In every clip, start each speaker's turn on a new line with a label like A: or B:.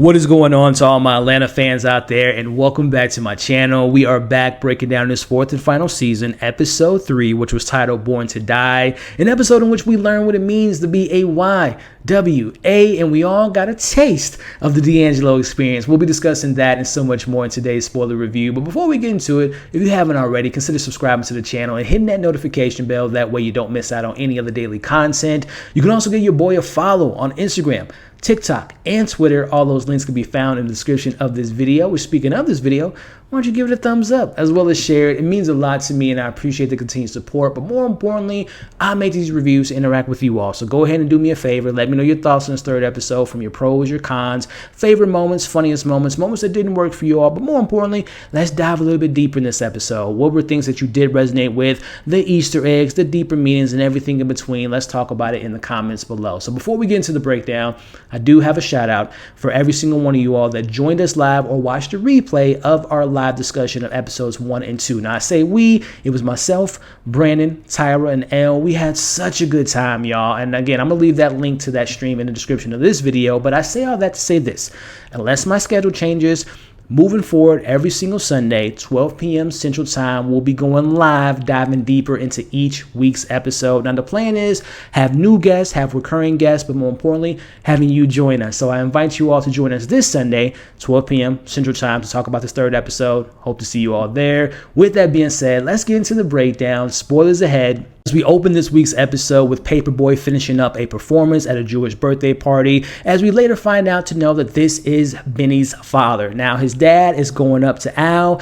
A: What is going on to all my Atlanta fans out there, and welcome back to my channel. We are back breaking down this fourth and final season, episode 3, which was titled Born to Die, an episode in which we learn what it means to be a YWA, and we all got a taste of the D'Angelo experience. We'll be discussing that and so much more in today's spoiler review. But before we get into it, if you haven't already, consider subscribing to the channel and hitting that notification bell. That way you don't miss out on any of the daily content. You can also give your boy a follow on Instagram, TikTok, and Twitter. All those links can be found in the description of this video. Which, speaking of this video, why don't you give it a thumbs up as well as share it? It means a lot to me and I appreciate the continued support. But more importantly, I make these reviews to interact with you all. So go ahead and do me a favor. Let me know your thoughts on this third episode, from your pros, your cons, favorite moments, funniest moments, moments that didn't work for you all. But more importantly, let's dive a little bit deeper in this episode. What were things that you did resonate with, the Easter eggs, the deeper meanings, and everything in between? Let's talk about it in the comments below. So before we get into the breakdown, I do have a shout out for every single one of you all that joined us live or watched the replay of our live discussion of episodes 1 and 2. Now I say we, it was myself, Brandon, Tyra, and Elle. We had such a good time, y'all. And again, I'm gonna leave that link to that stream in the description of this video. But I say all that to say this: unless my schedule changes, moving forward, every single Sunday, 12 p.m. Central Time, we'll be going live, diving deeper into each week's episode. Now, the plan is have new guests, have recurring guests, but more importantly, having you join us. So I invite you all to join us this Sunday, 12 p.m. Central Time, to talk about this third episode. Hope to see you all there. With that being said, let's get into the breakdown. Spoilers ahead. As we open this week's episode with Paperboy finishing up a performance at a Jewish birthday party, as we later find out to know that this is Benny's father. Now, his dad is going up to Al.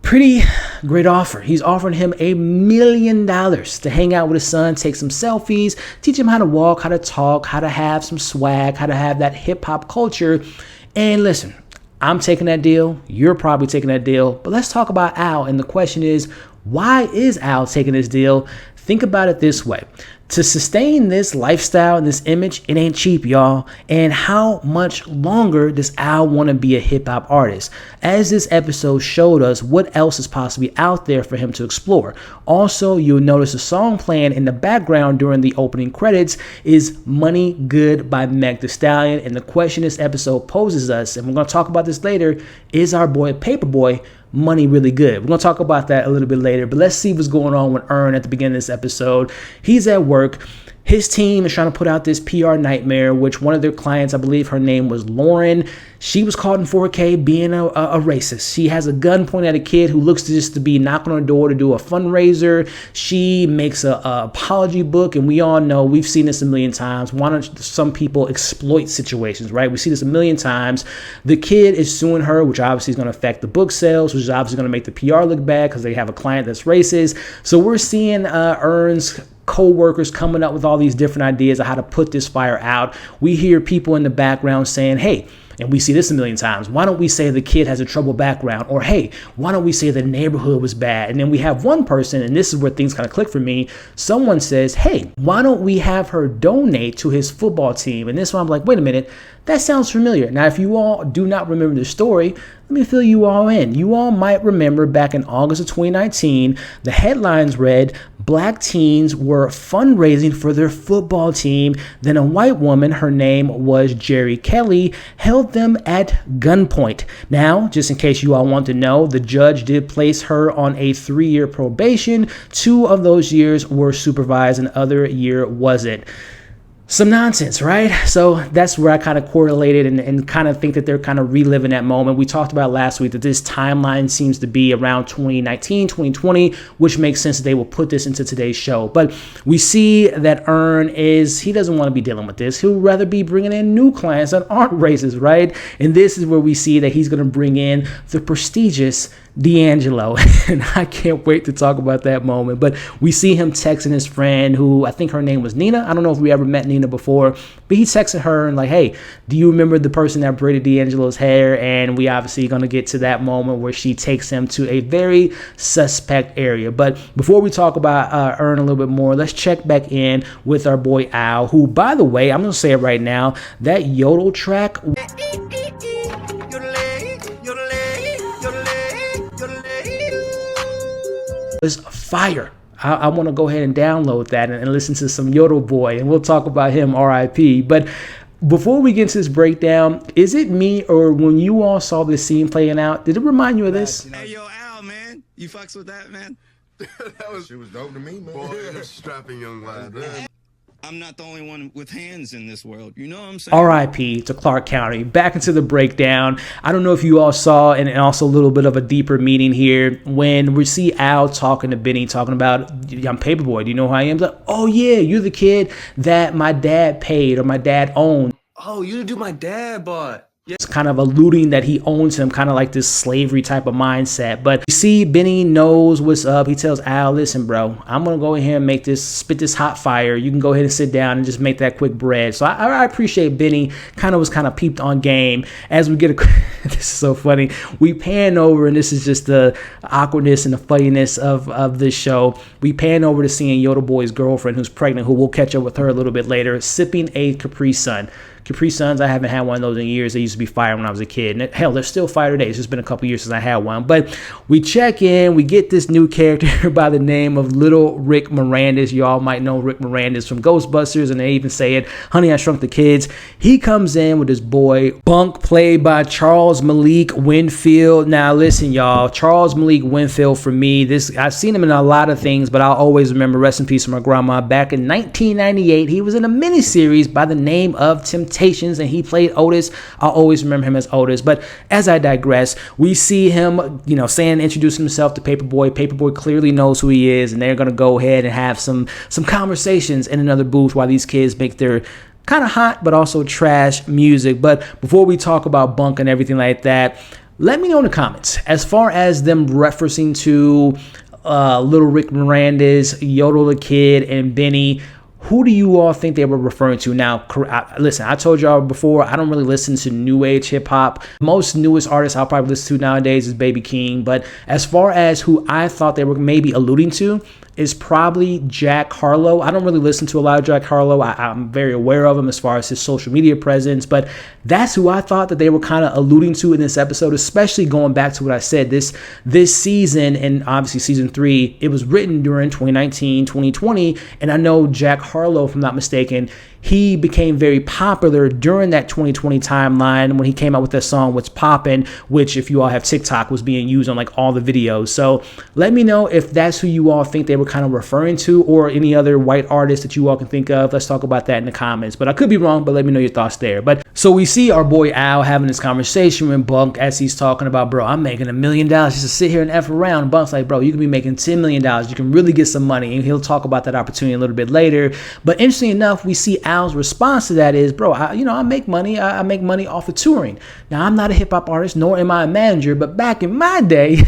A: Pretty great offer. He's offering him $1 million to hang out with his son, take some selfies, teach him how to walk, how to talk, how to have some swag, how to have that hip hop culture. And listen, I'm taking that deal. You're probably taking that deal. But let's talk about Al. And the question is, why is Al taking this deal? Think about it this way. To sustain this lifestyle and this image, it ain't cheap, y'all. And how much longer does Al want to be a hip hop artist? As this episode showed us, what else is possibly out there for him to explore? Also, you'll notice a song playing in the background during the opening credits is Money Good by Meg Thee Stallion. And the question this episode poses us, and we're going to talk about this later, is our boy Paperboy money really good? We're going to talk about that a little bit later, but let's see what's going on with Earn at the beginning of this episode. He's at work. His team is trying to put out this PR nightmare, which one of their clients, I believe her name was Lauren, she was caught in 4K being a racist. She has a gun pointed at a kid who looks just to be knocking on her door to do a fundraiser. She makes a apology book, and we all know, we've seen this a million times. Why don't some people exploit situations, right? We see this a million times. The kid is suing her, which obviously is going to affect the book sales, which is obviously going to make the PR look bad because they have a client that's racist. So we're seeing Earn's co-workers coming up with all these different ideas of how to put this fire out. We hear people in the background saying, hey, and we see this a million times, why don't we say the kid has a troubled background? Or, hey, why don't we say the neighborhood was bad? And then we have one person, and this is where things kind of click for me. Someone says, hey, why don't we have her donate to his football team? And this one, I'm like, wait a minute, that sounds familiar. Now, if you all do not remember the story, let me fill you all in. You all might remember back in August of 2019, the headlines read, Black teens were fundraising for their football team. Then a white woman, her name was Jerri Kelly, held them at gunpoint. Now, just in case you all want to know, the judge did place her on a 3-year probation. 2 of those years were supervised and the other year wasn't. Some nonsense, right? So that's where I kind of correlated and kind of think that they're kind of reliving that moment. We talked about last week that this timeline seems to be around 2019, 2020, which makes sense that they will put this into today's show. But we see that Earn he doesn't want to be dealing with this. He'll rather be bringing in new clients that aren't racist, right? And this is where we see that he's going to bring in the prestigious D'Angelo, and I can't wait to talk about that moment. But we see him texting his friend, who I think her name was Nina. I don't know if we ever met Nina before, but he texted her and like, hey, do you remember the person that braided D'Angelo's hair? And we obviously going to get to that moment where she takes him to a very suspect area. But before we talk about Earn a little bit more, let's check back in with our boy Al, who, by the way, I'm going to say it right now, that yodel track was fire. I want to go ahead and download that and listen to some Yodel Boy, and we'll talk about him, RIP. But before we get into this breakdown, is it me or when you all saw this scene playing out, did it remind you of this?
B: Hey, yo, Al, man. You fucks with that, man?
C: She was dope to me, man. Boy, you're strapping young lad, man.
B: I'm not the only one with hands in this world. You know what I'm saying?
A: R.I.P. to Clark County. Back into the breakdown. I don't know if you all saw, and also a little bit of a deeper meaning here, when we see Al talking to Benny, talking about, I'm Paperboy. Do you know who I am? Like, oh, yeah, you're the kid that my dad paid or my dad owned.
D: Oh, you the dude my dad bought.
A: It's kind of alluding that he owns him, kind of like this slavery type of mindset. But you see, Benny knows what's up. He tells Al, listen, bro, I'm going to go ahead and spit this hot fire. You can go ahead and sit down and just make that quick bread. So I appreciate Benny was peeped on game. As we get this is so funny. We pan over, and this is just the awkwardness and the funniness of this show. We pan over to seeing Yoda Boy's girlfriend, who's pregnant, who we'll catch up with her a little bit later, sipping a Capri Sun. Capri Suns, I haven't had one of those in years. They used to be fire when I was a kid. And hell, they're still fire today. It's just been a couple years since I had one. But we check in. We get this new character by the name of Little Rick Moranis. Y'all might know Rick Moranis from Ghostbusters. And they even say it, Honey, I Shrunk the Kids. He comes in with his boy, Bunk, played by Charles Malik Winfield. Now, listen, y'all. Charles Malik Winfield, for me, I've seen him in a lot of things, but I'll always remember, rest in peace from my grandma, back in 1998, he was in a miniseries by the name of Temptations, and he played Otis. I'll always remember him as Otis. But as I digress, we see him, introducing himself to Paperboy. Paperboy clearly knows who he is, and they're going to go ahead and have some conversations in another booth while these kids make their kind of hot but also trash music. But before we talk about Bunk and everything like that, let me know in the comments as far as them referencing to Little Rick Moranis, Yodel the Kid, and Benny. Who do you all think they were referring to? Now, listen, I told y'all before, I don't really listen to new age hip hop. Most newest artists I'll probably listen to nowadays is Baby King. But as far as who I thought they were maybe alluding to, is probably Jack Harlow. I don't really listen to a lot of Jack Harlow. I'm very aware of him as far as his social media presence, but that's who I thought that they were kind of alluding to in this episode, especially going back to what I said, this season, and obviously season 3, it was written during 2019, 2020, and I know Jack Harlow, if I'm not mistaken, he became very popular during that 2020 timeline when he came out with that song, What's Poppin', which, if you all have TikTok, was being used on like all the videos. So let me know if that's who you all think they were kind of referring to, or any other white artists that you all can think of. Let's talk about that in the comments. But I could be wrong, but let me know your thoughts there. But so we see our boy Al having this conversation with Bunk as he's talking about, bro, I'm making $1 million just to sit here and F around. And Bunk's like, bro, you can be making $10 million. You can really get some money. And he'll talk about that opportunity a little bit later. But interesting enough, we see Al's response to that is, bro, I make money. I make money off of touring. Now, I'm not a hip hop artist, nor am I a manager. But back in my day,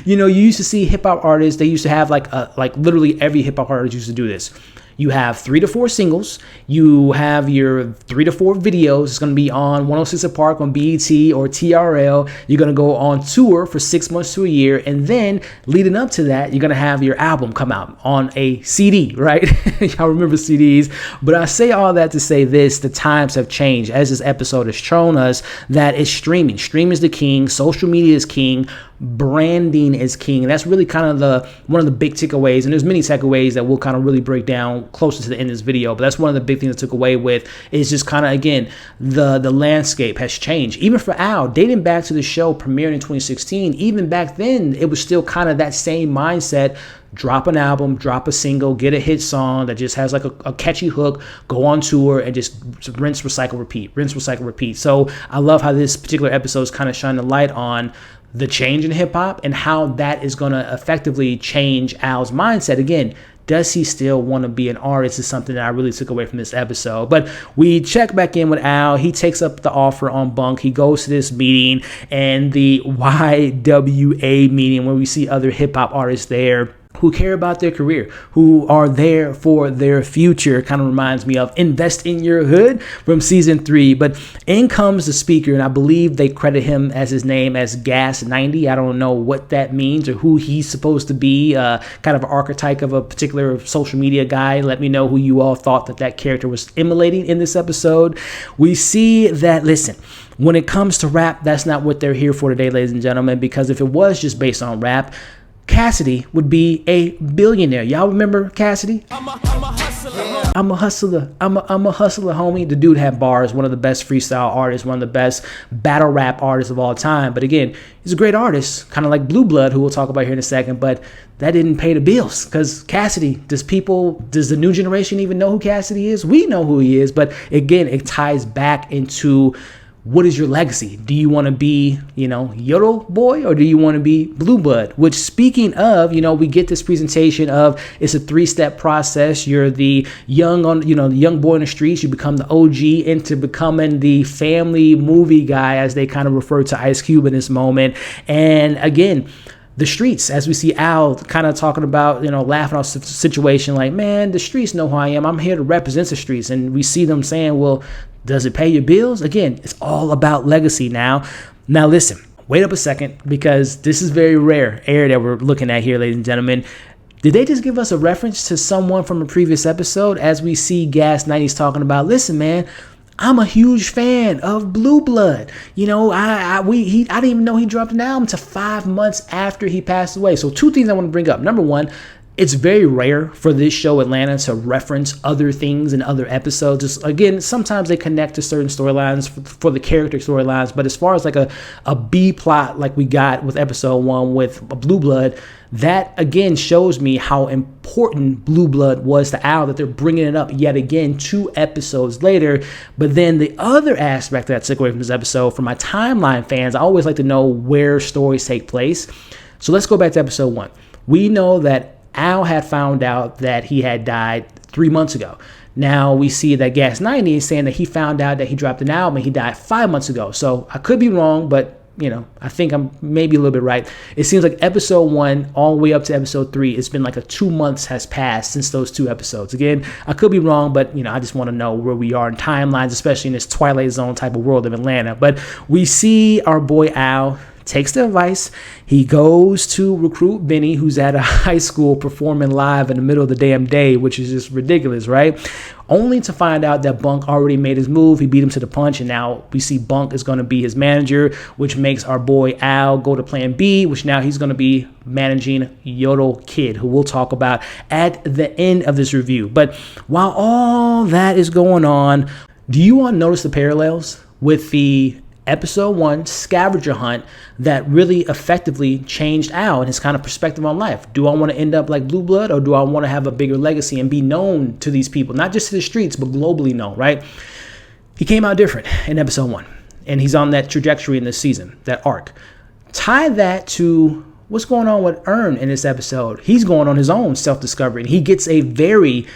A: you used to see hip hop artists. They used to have like literally every hip hop artist used to do this. You have 3 to 4 singles. You have your 3 to 4 videos. It's going to be on 106 & Park on BET or TRL. You're going to go on tour for 6 months to a year. And then leading up to that, you're going to have your album come out on a CD, right? Y'all remember CDs. But I say all that to say this, the times have changed. As this episode has shown us, that it's streaming. Stream is the king. Social media is king. Branding is king. And that's really kind of one of the big takeaways. And there's many takeaways that we'll kind of really break down closer to the end of this video. But that's one of the big things I took away with is just kind of, again, the landscape has changed. Even for Al, dating back to the show premiered in 2016, even back then, it was still kind of that same mindset. Drop an album, drop a single, get a hit song that just has like a catchy hook, go on tour, and just rinse, recycle, repeat. So I love how this particular episode is kind of shining a light on the change in hip hop and how that is going to effectively change Al's mindset. Again, does he still want to be an artist is something that I really took away from this episode. But we check back in with Al. He takes up the offer on Bunk. He goes to this meeting, and the YWA meeting where we see other hip hop artists there who care about their career, who are there for their future. Kind of reminds me of Invest in Your Hood from season 3. But in comes the speaker, and I believe they credit him as his name as Gas 90. I don't know what that means or who he's supposed to be, kind of an archetype of a particular social media guy. Let me know who you all thought that character was emulating in this episode. We see that, listen, when it comes to rap, that's not what they're here for today, ladies and gentlemen, because if it was just based on rap, Cassidy would be a billionaire. Y'all remember Cassidy?
E: I'm a hustler.
A: I'm a hustler. I'm a hustler, homie. The dude had bars, one of the best freestyle artists, one of the best battle rap artists of all time. But again, he's a great artist, kind of like Blue Blood, who we'll talk about here in a second. But that didn't pay the bills because Cassidy, does the new generation even know who Cassidy is? We know who he is. But again, it ties back into, what is your legacy? Do you want to be, Yodel boy, or do you want to be Blue Blood? Which, speaking of, we get this presentation of, it's a 3-step process. You're the young boy in the streets. You become the OG into becoming the family movie guy, as they kind of refer to Ice Cube in this moment. And again, the streets, as we see Al kind of talking about, laughing off the situation, like, man, the streets know who I am. I'm here to represent the streets. And we see them saying, well, does it pay your bills? Again, it's all about legacy now. Now, listen, wait up a second, because this is very rare air that we're looking at here, ladies and gentlemen. Did they just give us a reference to someone from a previous episode, as we see Gas 90s talking about, listen, man, I'm a huge fan of Blue Blood. I didn't even know he dropped an album until 5 months after he passed away. So 2 things I want to bring up. Number one, it's very rare for this show, Atlanta, to reference other things in other episodes. Just, again, sometimes they connect to certain storylines for the character storylines. But as far as like a B plot like we got with episode 1 with Blue Blood, that again shows me how important Blue Blood was to Al, that they're bringing it up yet again 2 episodes later. But then the other aspect that I took away from this episode, for my timeline fans, I always like to know where stories take place. So let's go back to episode 1. We know that Al had found out that he had died 3 months ago. Now we see that Gas 90 is saying that he found out that he dropped an album and he died 5 months ago. So I could be wrong, but I think I'm maybe a little bit right. It seems like episode 1 all the way up to episode 3, it's been like 2 months has passed since those 2 episodes. Again, I could be wrong, but I just want to know where we are in timelines, especially in this Twilight Zone type of world of Atlanta. But we see our boy Al takes the advice. He goes to recruit Benny, who's at a high school performing live in the middle of the damn day, which is just ridiculous, right? Only to find out that Bunk already made his move. He beat him to the punch, and now we see Bunk is going to be his manager, which makes our boy Al go to plan B, which now he's going to be managing Yodel Kid, who we'll talk about at the end of this review. But while all that is going on, do you all notice the parallels with the episode 1 scavenger hunt that really effectively changed Al and his kind of perspective on life? Do I want to end up like Blue Blood, or do I want to have a bigger legacy and be known to these people, not just to the streets, but globally known, right? He came out different in episode 1, and he's on that trajectory in this season, that arc. Tie that to what's going on with Earn in this episode. He's going on his own self-discovery, and he gets a very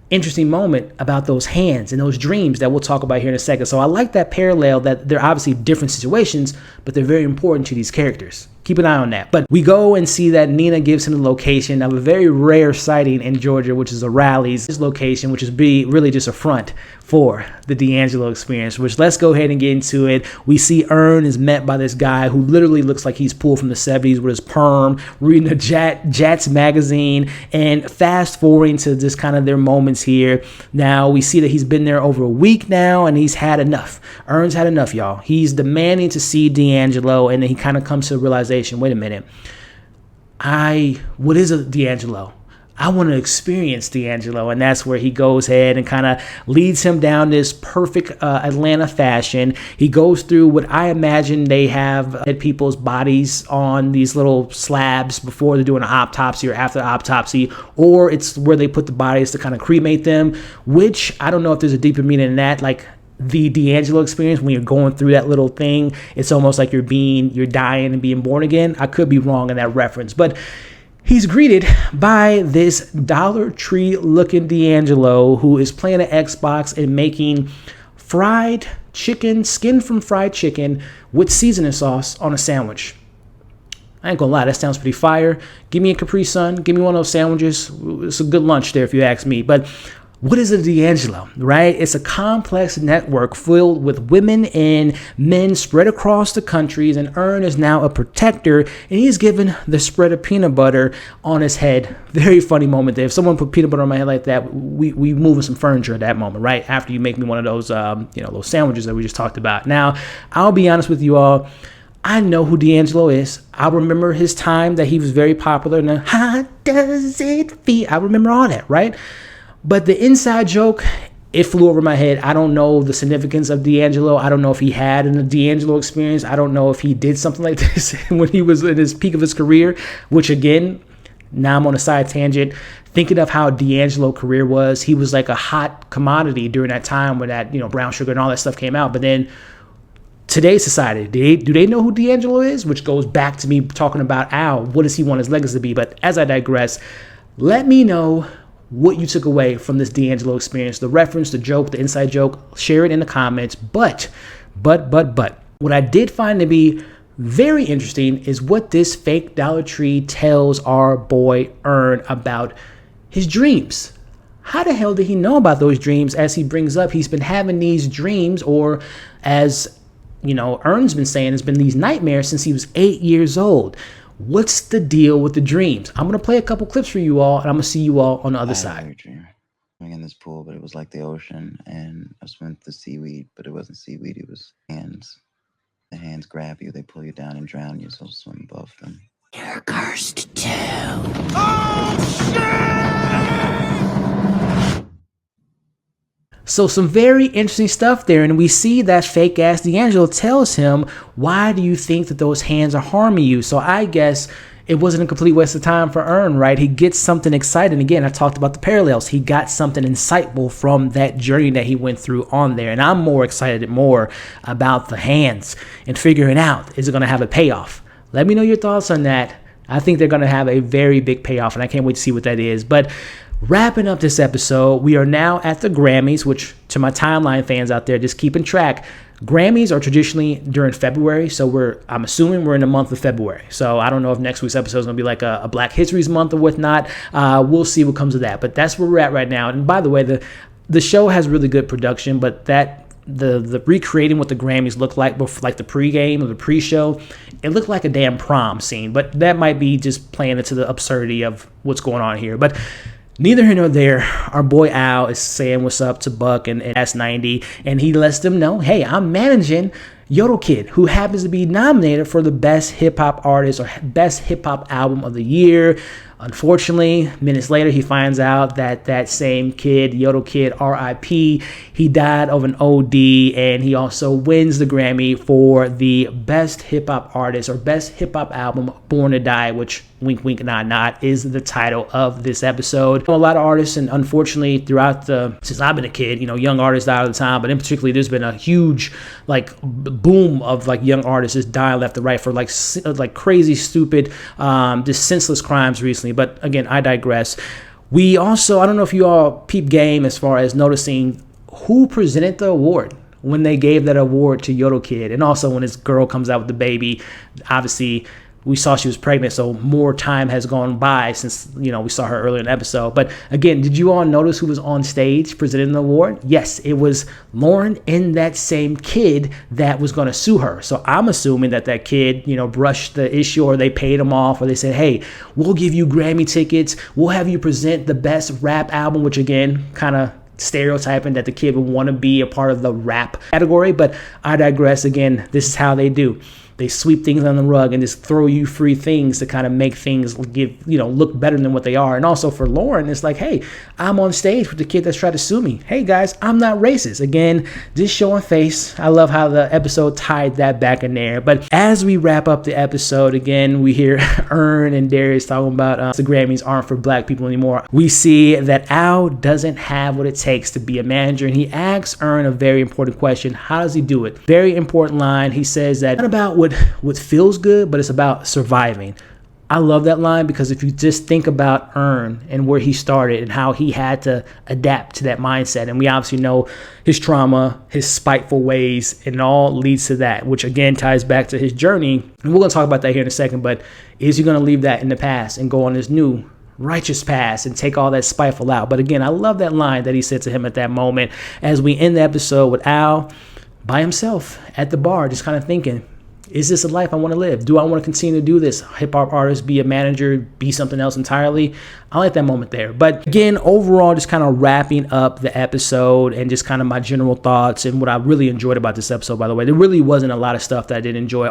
A: interesting moment about those hands and those dreams that we'll talk about here in a second. So I like that parallel, that they're obviously different situations, but they're very important to these characters. Keep an eye on that. But we go and see that Nina gives him the location of a very rare sighting in Georgia, which is a Rally's. This location, which is really just a front for the D'Angelo experience, which, let's go ahead and get into it. We see Earn is met by this guy who literally looks like he's pulled from the 70s with his perm, reading a Jats magazine, and fast forwarding to just kind of their moments here. Now we see that he's been there over a week now, and he's had enough. Earn's had enough, y'all. He's demanding to see D'Angelo, and then he kind of comes to the realization, wait a minute, what is a D'Angelo? I want to experience D'Angelo. And that's where he goes ahead and kind of leads him down this perfect Atlanta fashion. He goes through what I imagine they have dead people's bodies on these little slabs before they're doing an autopsy or after the autopsy, or it's where they put the bodies to kind of cremate them, which I don't know if there's a deeper meaning in that. Like the D'Angelo experience, when you're going through that little thing, it's almost like you're dying and being born again. I could be wrong in that reference, but he's greeted by this Dollar Tree looking D'Angelo who is playing an Xbox and making fried chicken, skin from fried chicken with seasoning sauce on a sandwich. I ain't gonna lie, that sounds pretty fire. Give me a Capri Sun, give me one of those sandwiches. It's a good lunch there if you ask me. But what is a D'Angelo, right? It's a complex network filled with women and men spread across the countries, and Earn is now a protector, and he's given the spread of peanut butter on his head. Very funny moment there. If someone put peanut butter on my head like that, we moving some furniture at that moment, right? After you make me one of those, those sandwiches that we just talked about. Now, I'll be honest with you all. I know who D'Angelo is. I remember his time that he was very popular. And how does it feel? I remember all that, right? But the inside joke, it flew over my head. I don't know the significance of D'Angelo. I don't know if he had a D'Angelo experience. I don't know if he did something like this when he was in his peak of his career, which again, now I'm on a side tangent. Thinking of how D'Angelo's career was, he was like a hot commodity during that time when that, Brown Sugar and all that stuff came out. But then today's society, do they know who D'Angelo is? Which goes back to me talking about Al. What does he want his legacy to be? But as I digress, let me know what you took away from this D'Angelo experience, the reference, the joke, the inside joke. Share it in the comments. But what I did find to be very interesting is what this fake Dollar Tree tells our boy Earn about his dreams. How the hell did he know about those dreams? As he brings up, he's been having these dreams, or as Earn's been saying, it's been these nightmares since he was 8 years old. What's the deal with the dreams? I'm going to play a couple clips for you all, and I'm going to see you all on the other side.
E: I had a dream. Swimming in this pool, but it was like the ocean, and I swimming through seaweed, but it wasn't seaweed, it was hands. The hands grab you, they pull you down and drown you, so swim above them.
F: You're cursed too.
A: So some very interesting stuff there, and we see that fake ass D'Angelo tells him, why do you think that those hands are harming you? So I guess it wasn't a complete waste of time for Earn, right? He gets something exciting. Again, I talked about the parallels. He got something insightful from that journey that he went through on there. And I'm more excited about the hands and figuring out, is it going to have a payoff? Let me know your thoughts on that. I think they're going to have a very big payoff, and I can't wait to see what that is. But wrapping up this episode, we are now at the Grammys, which to my timeline fans out there, just keeping track. Grammys are traditionally during February, so I'm assuming we're in the month of February. So I don't know if next week's episode is going to be like a Black History's Month or whatnot. We'll see what comes of that. But that's where we're at right now. And by the way, the show has really good production, but the recreating what the Grammys look like before, like the pregame or the pre-show, it looked like a damn prom scene. But that might be just playing into the absurdity of what's going on here. But neither here nor there, our boy Al is saying what's up to Buck and S90, and he lets them know, hey, I'm managing Yodel Kid, who happens to be nominated for the Best Hip Hop Artist or Best Hip Hop Album of the Year. Unfortunately, minutes later, he finds out that same kid, Yodel Kid, R.I.P., he died of an OD, and he also wins the Grammy for the Best Hip Hop Artist or Best Hip Hop Album, Born to Die, which, wink, wink, nod, nod, is the title of this episode. A lot of artists, and unfortunately, since I've been a kid, young artists die all the time, but in particular, there's been a huge, boom of, young artists just dying left and right for, crazy, stupid, just senseless crimes recently. But again, I digress. We also, I don't know if you all peep game as far as noticing who presented the award when they gave that award to Yodel Kid. And also when his girl comes out with the baby, obviously we saw she was pregnant, so more time has gone by since, we saw her earlier in the episode. But again, did you all notice who was on stage presenting the award? Yes, it was Lauren and that same kid that was going to sue her. So I'm assuming that kid, brushed the issue, or they paid him off, or they said, hey, we'll give you Grammy tickets. We'll have you present the best rap album, which again, kind of stereotyping that the kid would want to be a part of the rap category. But I digress. Again, this is how they do. They sweep things on the rug and just throw you free things to kind of make things look better than what they are. And also for Lauren, it's like, hey, I'm on stage with the kid that's trying to sue me. Hey guys, I'm not racist. Again, just showing face. I love how the episode tied that back in there. But as we wrap up the episode, again, we hear Earn and Darius talking about the Grammys aren't for black people anymore. We see that Al doesn't have what it takes to be a manager, and he asks Earn a very important question. How does he do it? Very important line. He says that not about what feels good, but it's about surviving. I love that line because if you just think about Earn and where he started and how he had to adapt to that mindset, and we obviously know his trauma, his spiteful ways, and it all leads to that, which again ties back to his journey. And we're going to talk about that here in a second, but is he going to leave that in the past and go on his new righteous path and take all that spiteful out? But again, I love that line that he said to him at that moment as we end the episode with Al by himself at the bar, just kind of thinking, is this a life I want to live? Do I want to continue to do this? Hip hop artist, be a manager, be something else entirely? I like that moment there. But again, overall, just kind of wrapping up the episode and just kind of my general thoughts and what I really enjoyed about this episode, by the way. There really wasn't a lot of stuff that I didn't enjoy.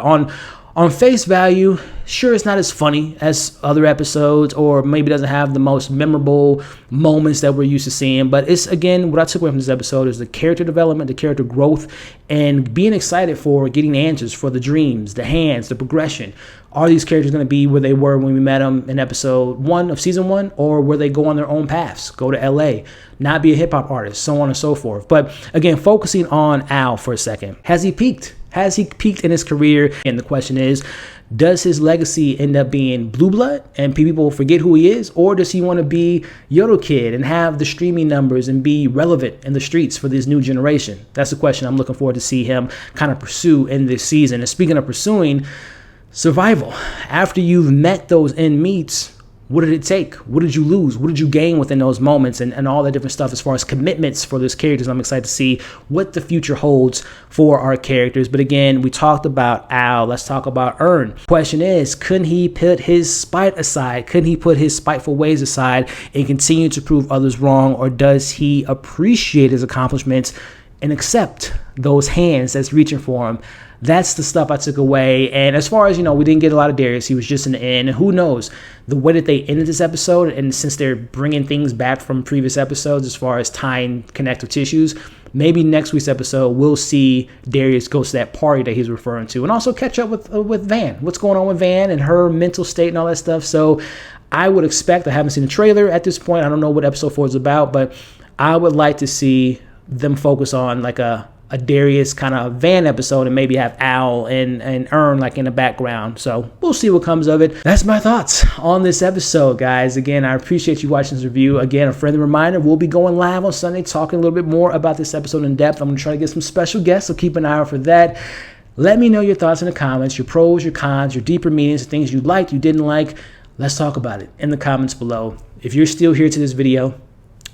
A: On face value, sure, it's not as funny as other episodes, or maybe doesn't have the most memorable moments that we're used to seeing. But it's, again, what I took away from this episode is the character development, the character growth, and being excited for getting answers for the dreams, the hands, the progression. Are these characters going to be where they were when we met them in episode 1 of season 1, or will they go on their own paths, go to LA, not be a hip hop artist, so on and so forth? But again, focusing on Al for a second, has he peaked? Has he peaked in his career? And the question is, does his legacy end up being blue blood and people forget who he is? Or does he want to be Yodel Kid and have the streaming numbers and be relevant in the streets for this new generation? That's the question I'm looking forward to see him kind of pursue in this season. And speaking of pursuing, survival. After you've met those end meets, what did it take? What did you lose? What did you gain within those moments, and all that different stuff as far as commitments for those characters? I'm excited to see what the future holds for our characters. But again, we talked about Al. Let's talk about Earn. Question is, couldn't he put his spite aside? Couldn't he put his spiteful ways aside and continue to prove others wrong? Or does he appreciate his accomplishments and accept those hands that's reaching for him? That's the stuff I took away. And as far as, we didn't get a lot of Darius. He was just in the end. And who knows, the way that they ended this episode, and since they're bringing things back from previous episodes as far as tying connective tissues, maybe next week's episode we'll see Darius go to that party that he's referring to, and also catch up with Van. What's going on with Van and her mental state and all that stuff. So I would expect, I haven't seen the trailer at this point. I don't know what episode 4 is about, but I would like to see them focus on like a Darius kind of Van episode, and maybe have Al and Earn like in the background. So we'll see what comes of it. That's my thoughts on this episode, guys. Again, I appreciate you watching this review. Again, a friendly reminder, we'll be going live on Sunday talking a little bit more about this episode in depth. I'm going to try to get some special guests, so keep an eye out for that. Let me know your thoughts in the comments, your pros, your cons, your deeper meanings, the things you liked, you didn't like. Let's talk about it in the comments below. If you're still here to this video,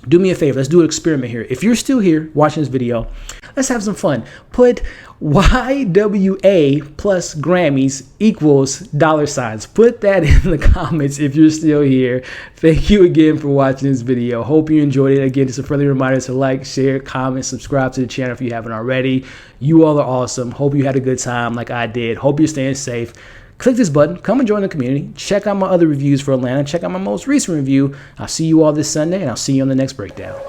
A: do me a favor. Let's do an experiment here. If you're still here watching this video, let's have some fun. Put YWA plus Grammys equals $. Put that in the comments if you're still here. Thank you again for watching this video. Hope you enjoyed it. Again, just a friendly reminder to like, share, comment, subscribe to the channel if you haven't already. You all are awesome. Hope you had a good time like I did. Hope you're staying safe. Click this button, come and join the community, check out my other reviews for Atlanta, check out my most recent review. I'll see you all this Sunday, and I'll see you on the next breakdown.